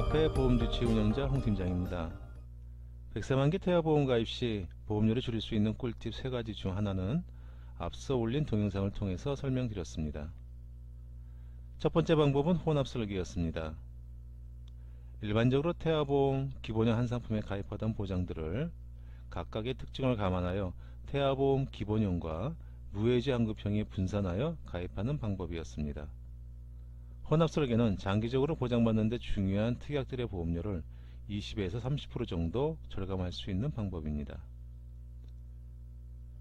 태아보험협회 보험주치 운영자 홍팀장입니다. 100세만기 태아보험 가입 시 보험료를 줄일 수 있는 꿀팁 3가지 중 하나는 앞서 올린 동영상을 통해서 설명드렸습니다. 첫 번째 방법은 혼합 설계였습니다. 일반적으로 태아보험 기본형 한 상품에 가입하던 보장들을 각각의 특징을 감안하여 태아보험 기본형과 무해지 환급형에 분산하여 가입하는 방법이었습니다. 혼합 설계는 장기적으로 보장받는 데 중요한 특약들의 보험료를 20에서 30% 정도 절감할 수 있는 방법입니다.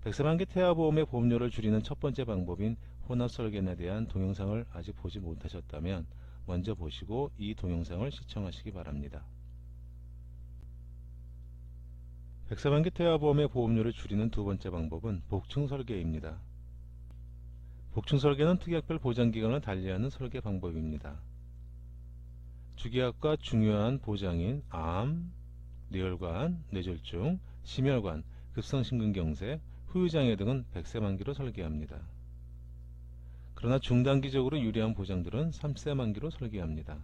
100세만기 태아보험의 보험료를 줄이는 첫 번째 방법인 혼합 설계에 대한 동영상을 아직 보지 못하셨다면 먼저 보시고 이 동영상을 시청하시기 바랍니다. 100세만기 태아보험의 보험료를 줄이는 두 번째 방법은 복층 설계입니다. 복층 설계는 특약별 보장기간을 달리하는 설계 방법입니다. 주기약과 중요한 보장인 암, 뇌혈관, 뇌졸중, 심혈관, 급성심근경색, 후유장애 등은 100세 만기로 설계합니다. 그러나 중단기적으로 유리한 보장들은 3세 만기로 설계합니다.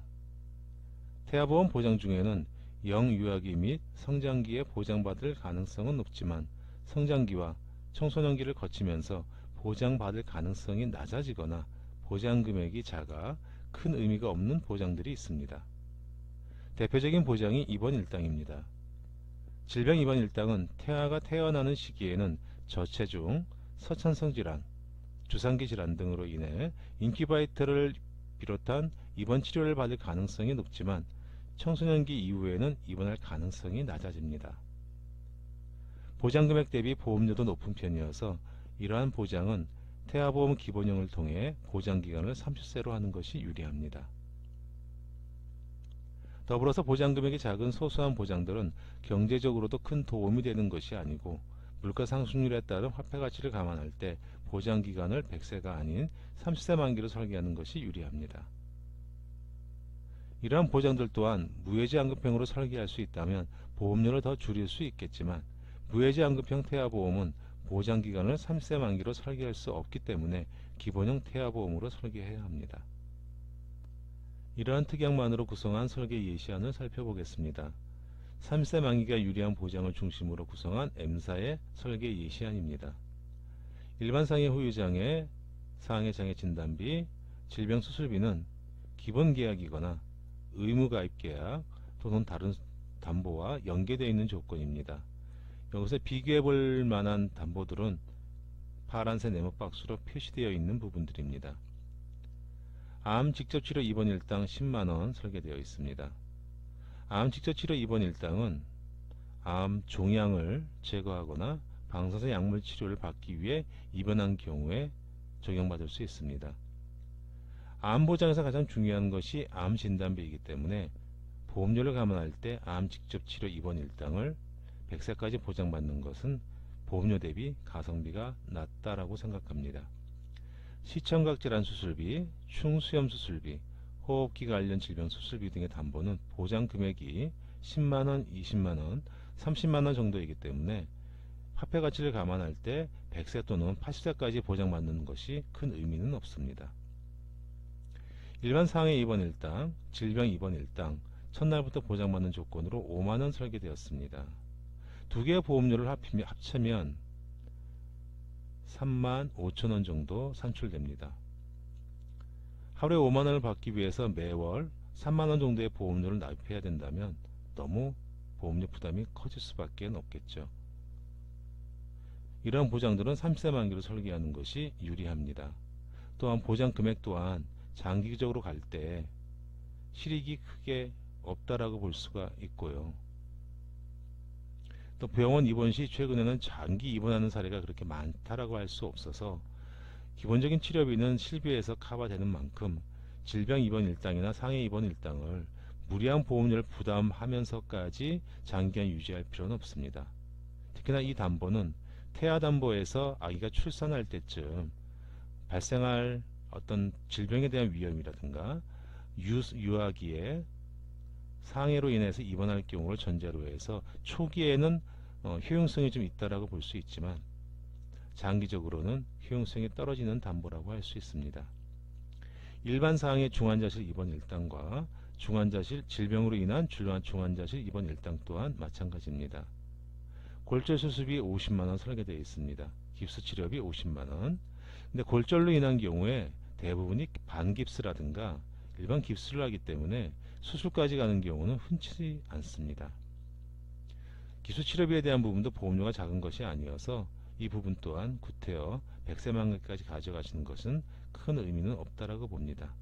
태아보험 보장 중에는 영유아기 및 성장기에 보장받을 가능성은 높지만 성장기와 청소년기를 거치면서 보장받을 가능성이 낮아지거나 보장금액이 작아 큰 의미가 없는 보장들이 있습니다. 대표적인 보장이 입원 일당입니다. 질병 입원 일당은 태아가 태어나는 시기에는 저체중, 서천성 질환, 주상기 질환 등으로 인해 인큐베이터를 비롯한 입원 치료를 받을 가능성이 높지만 청소년기 이후에는 입원할 가능성이 낮아집니다. 보장금액 대비 보험료도 높은 편이어서 이러한 보장은 태아보험 기본형을 통해 보장기간을 30세로 하는 것이 유리합니다. 더불어서 보장금액이 작은 소소한 보장들은 경제적으로도 큰 도움이 되는 것이 아니고 물가 상승률에 따른 화폐가치를 감안할 때 보장기간을 100세가 아닌 30세 만기로 설계하는 것이 유리합니다. 이러한 보장들 또한 무해지 환급형으로 설계할 수 있다면 보험료를 더 줄일 수 있겠지만 무해지 환급형 태아보험은 보장기간을 3세 만기로 설계할 수 없기 때문에 기본형 태아보험으로 설계해야 합니다. 이러한 특약만으로 구성한 설계 예시안을 살펴보겠습니다. 3세 만기가 유리한 보장을 중심으로 구성한 M사의 설계 예시안입니다. 일반 상해 후유장애, 상해장애 진단비, 질병수술비는 기본계약이거나 의무가입계약 또는 다른 담보와 연계되어 있는 조건입니다. 여기서 비교해 볼 만한 담보들은 파란색 네모 박스로 표시되어 있는 부분들입니다. 암 직접치료 입원 일당 10만원 설계되어 있습니다. 암 직접치료 입원 일당은 암 종양을 제거하거나 방사선 약물 치료를 받기 위해 입원한 경우에 적용받을 수 있습니다. 암 보장에서 가장 중요한 것이 암 진단비이기 때문에 보험료를 감안할 때 암 직접치료 입원 일당을 100세까지 보장받는 것은 보험료 대비 가성비가 낮다라고 생각합니다. 시청각 질환 수술비, 충수염 수술비, 호흡기 관련 질병 수술비 등의 담보는 보장 금액이 10만원, 20만원, 30만원 정도이기 때문에 화폐 가치를 감안할 때 100세 또는 80세까지 보장받는 것이 큰 의미는 없습니다. 일반 상해 입원 일당, 질병 입원 일당, 첫날부터 보장받는 조건으로 5만원 설계되었습니다. 두 개의 보험료를 합치면 3만 5천원 정도 산출됩니다. 하루에 5만원을 받기 위해서 매월 3만원 정도의 보험료를 납입해야 된다면 너무 보험료 부담이 커질 수밖에 없겠죠. 이러한 보장들은 3세 만기로 설계하는 것이 유리합니다. 또한 보장 금액 또한 장기적으로 갈 때 실익이 크게 없다라고 볼 수가 있고요. 또 병원 입원 시 최근에는 장기 입원하는 사례가 그렇게 많다라고 할 수 없어서 기본적인 치료비는 실비에서 커버되는 만큼 질병 입원 일당이나 상해 입원 일당을 무리한 보험료를 부담하면서까지 장기간 유지할 필요는 없습니다. 특히나 이 담보는 태아담보에서 아기가 출산할 때쯤 발생할 어떤 질병에 대한 위험이라든가 유아기에 상해로 인해서 입원할 경우를 전제로 해서 초기에는 효용성이 좀 있다라고 볼 수 있지만 장기적으로는 효용성이 떨어지는 담보라고 할 수 있습니다. 일반 상해 중환자실 입원 일당과 중환자실 질병으로 인한 중환자실 입원 일당 또한 마찬가지입니다. 골절 수술비 50만원 설계되어 있습니다. 깁스 치료비 50만원. 근데 골절로 인한 경우에 대부분이 반깁스라든가 일반 깁스를 하기 때문에 수술까지 가는 경우는 흔치 않습니다. 깁스 치료비에 대한 부분도 보험료가 작은 것이 아니어서 이 부분 또한 구태여 100세만기까지 가져가시는 것은 큰 의미는 없다라고 봅니다.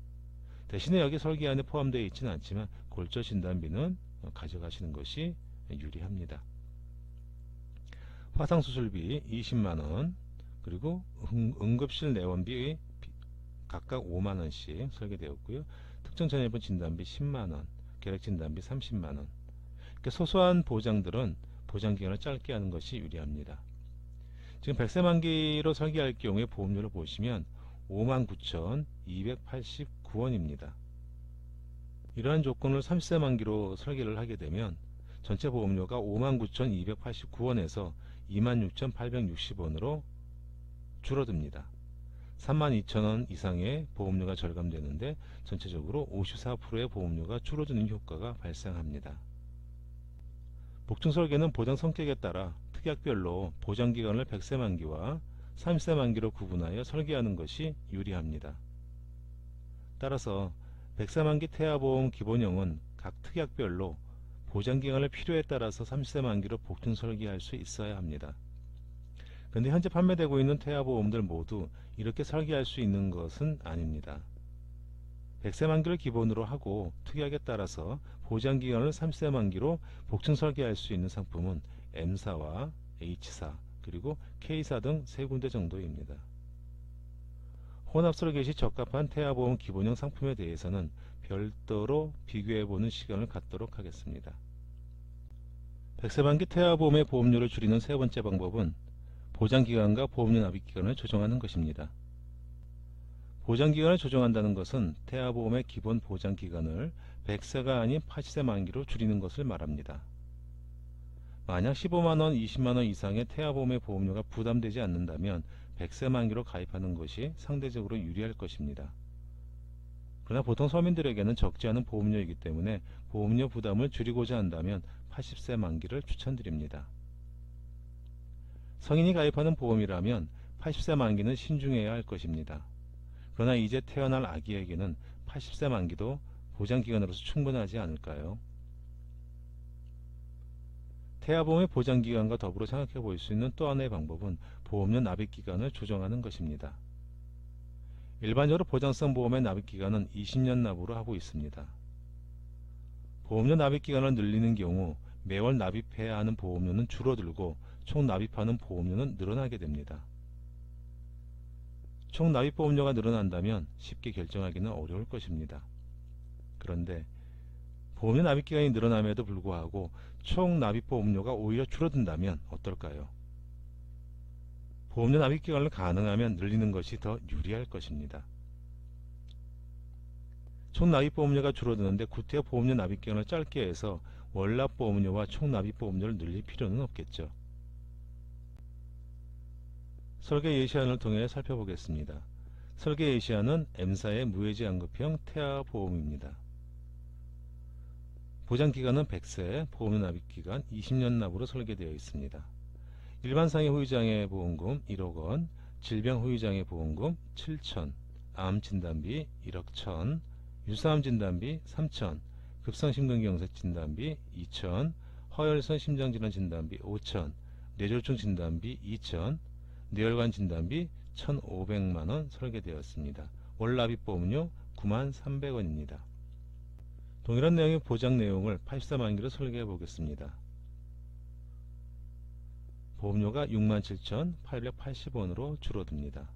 대신에 여기 설계안에 포함되어 있지는 않지만 골절 진단비는 가져가시는 것이 유리합니다. 화상수술비 20만원, 그리고 응급실 내원비 각각 5만원씩 설계되었고요. 특정전염병 진단비 10만원, 결핵진단비 30만원. 이렇게 소소한 보장들은 보장기간을 짧게 하는 것이 유리합니다. 지금 100세 만기로 설계할 경우에 보험료를 보시면 59,289원입니다. 이러한 조건을 30세 만기로 설계를 하게 되면 전체 보험료가 59,289원에서 26,860원으로 줄어듭니다. 32,000원 이상의 보험료가 절감되는데 전체적으로 54%의 보험료가 줄어드는 효과가 발생합니다. 복층 설계는 보장 성격에 따라 특약별로 보장기간을 100세 만기와 30세 만기로 구분하여 설계하는 것이 유리합니다. 따라서 100세 만기 태아보험 기본형은 각 특약별로 보장기간을 필요에 따라서 30세 만기로 복층 설계할 수 있어야 합니다. 그런데 현재 판매되고 있는 태아보험들 모두 이렇게 설계할 수 있는 것은 아닙니다. 100세 만기를 기본으로 하고 특약에 따라서 보장기간을 30세 만기로 복층 설계할 수 있는 상품은 M사와 H사 그리고 K사 등 3군데 정도입니다. 혼합 설계 시 적합한 태아보험 기본형 상품에 대해서는 별도로 비교해보는 시간을 갖도록 하겠습니다. 100세 만기 태아보험의 보험료를 줄이는 세 번째 방법은 보장기간과 보험료 납입기간을 조정하는 것입니다. 보장기간을 조정한다는 것은 태아보험의 기본 보장기간을 100세가 아닌 80세 만기로 줄이는 것을 말합니다. 만약 15만원, 20만원 이상의 태아보험의 보험료가 부담되지 않는다면 100세 만기로 가입하는 것이 상대적으로 유리할 것입니다. 그러나 보통 서민들에게는 적지 않은 보험료이기 때문에 보험료 부담을 줄이고자 한다면 80세 만기를 추천드립니다. 성인이 가입하는 보험이라면 80세 만기는 신중해야 할 것입니다. 그러나 이제 태어날 아기에게는 80세 만기도 보장기간으로서 충분하지 않을까요? 태아보험의 보장기간과 더불어 생각해 볼 수 있는 또 하나의 방법은 보험료 납입기간을 조정하는 것입니다. 일반적으로 보장성 보험의 납입기간은 20년 납으로 하고 있습니다. 보험료 납입기간을 늘리는 경우 매월 납입해야 하는 보험료는 줄어들고 총 납입하는 보험료는 늘어나게 됩니다. 총 납입 보험료가 늘어난다면 쉽게 결정하기는 어려울 것입니다. 그런데 보험료 납입기간이 늘어남에도 불구하고 총 납입 보험료가 오히려 줄어든다면 어떨까요? 보험료 납입기간을 가능하면 늘리는 것이 더 유리할 것입니다. 총 납입 보험료가 줄어드는데 구태여 보험료 납입기간을 짧게 해서 월납 보험료와 총 납입 보험료를 늘릴 필요는 없겠죠. 설계 예시안을 통해 살펴보겠습니다. 설계 예시안은 M사의 무해지 안급형 태아보험입니다. 보장기간은 100세, 보험료 납입기간 20년 납으로 설계되어 있습니다. 일반상해 후유장애 보험금 1억원, 질병 후유장애 보험금 7천, 암 진단비 1억 1천, 유사암 진단비 3천, 급성심근경색 진단비 2천, 허혈선 심장질환 진단비 5천, 뇌졸중 진단비 2천, 뇌혈관 진단비 1,500만원 설계되었습니다. 월 납입 보험료 93,300원입니다. 동일한 내용의 보장 내용을 80세 만기로 설계해 보겠습니다. 보험료가 67,880원으로 줄어듭니다.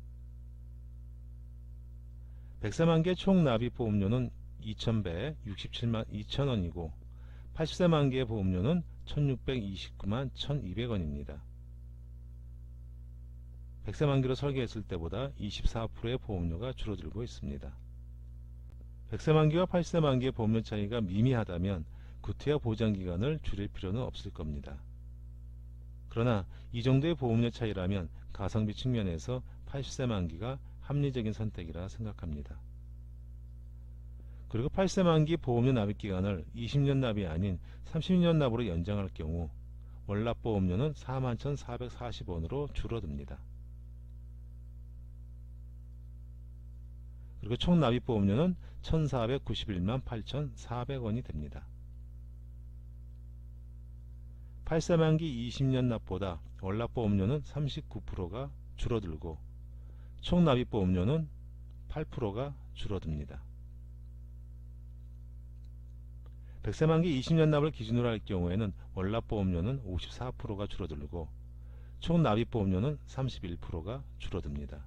100세 만기의 총 납입 보험료는 2,167만 2천원이고 80세 만기의 보험료는 1,629만 1,200원입니다. 100세 만기로 설계했을 때보다 24%의 보험료가 줄어들고 있습니다. 100세 만기와 80세 만기의 보험료 차이가 미미하다면 구태여 보장기간을 줄일 필요는 없을 겁니다. 그러나 이 정도의 보험료 차이라면 가성비 측면에서 80세 만기가 합리적인 선택이라 생각합니다. 그리고 8세 만기 보험료 납입기간을 20년 납이 아닌 30년 납으로 연장할 경우 월납보험료는 41,440원으로 줄어듭니다. 그리고 총 납입보험료는 1,491만 8,400원이 됩니다. 8세 만기 20년 납보다 월납보험료는 39%가 줄어들고 총 납입보험료는 8%가 줄어듭니다. 100세 만기 20년 납을 기준으로 할 경우에는 월납보험료는 54%가 줄어들고 총 납입보험료는 31%가 줄어듭니다.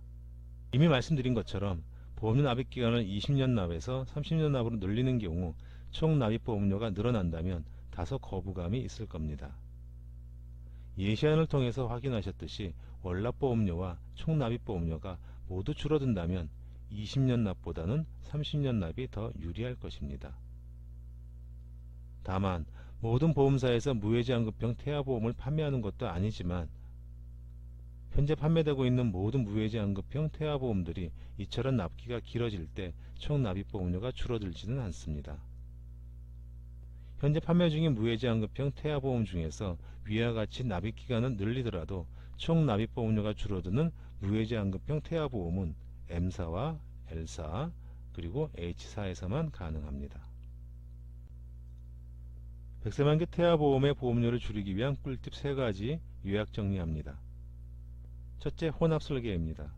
이미 말씀드린 것처럼 보험료 납입기간을 20년 납에서 30년 납으로 늘리는 경우 총 납입보험료가 늘어난다면 다소 거부감이 있을 겁니다. 예시안을 통해서 확인하셨듯이 월납보험료와 총 납입보험료가 모두 줄어든다면 20년 납보다는 30년 납이 더 유리할 것입니다. 다만 모든 보험사에서 무해지환급형 태아보험을 판매하는 것도 아니지만 현재 판매되고 있는 모든 무해지환급형 태아보험들이 이처럼 납기가 길어질 때 총 납입보험료가 줄어들지는 않습니다. 현재 판매 중인 무해지환급형 태아보험 중에서 위와 같이 납입기간을 늘리더라도 총 납입보험료가 줄어드는 무해지환급형 태아보험은 M사와 L사 그리고 H사에서만 가능합니다. 100세 만기 태아보험의 보험료를 줄이기 위한 꿀팁 3가지 요약 정리합니다. 첫째, 혼합 설계입니다.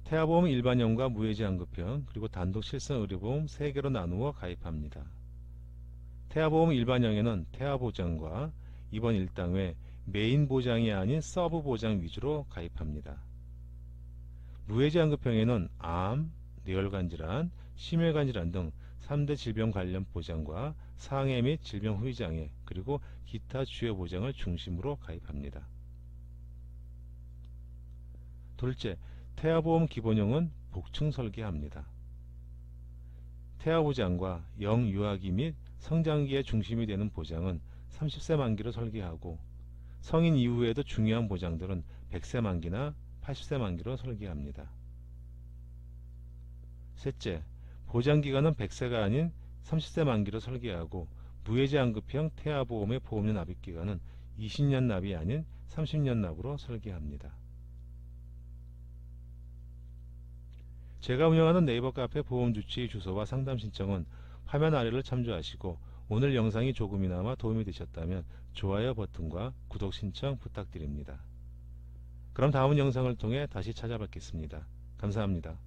태아보험 일반형과 무해지환급형 그리고 단독 실손의료보험 3개로 나누어 가입합니다. 태아보험 일반형에는 태아보장과 입원 일당 외 메인 보장이 아닌 서브 보장 위주로 가입합니다. 무해지환급형에는 암, 뇌혈관 질환, 심혈관 질환 등 3대 질병 관련 보장과 상해 및 질병 후유 장애 그리고 기타 주요 보장을 중심으로 가입합니다. 둘째, 태아보험 기본형은 복층 설계합니다. 태아보장과 영유아기 및 성장기의 중심이 되는 보장은 30세 만기로 설계하고 성인 이후에도 중요한 보장들은 100세 만기나 80세 만기로 설계합니다. 셋째, 보장기간은 100세가 아닌 30세 만기로 설계하고 무해지환급형 태아보험의 보험료 납입기간은 20년 납이 아닌 30년 납으로 설계합니다. 제가 운영하는 네이버 카페 보험주치의 주소와 상담 신청은 화면 아래를 참조하시고 오늘 영상이 조금이나마 도움이 되셨다면 좋아요 버튼과 구독 신청 부탁드립니다. 그럼 다음 영상을 통해 다시 찾아뵙겠습니다. 감사합니다.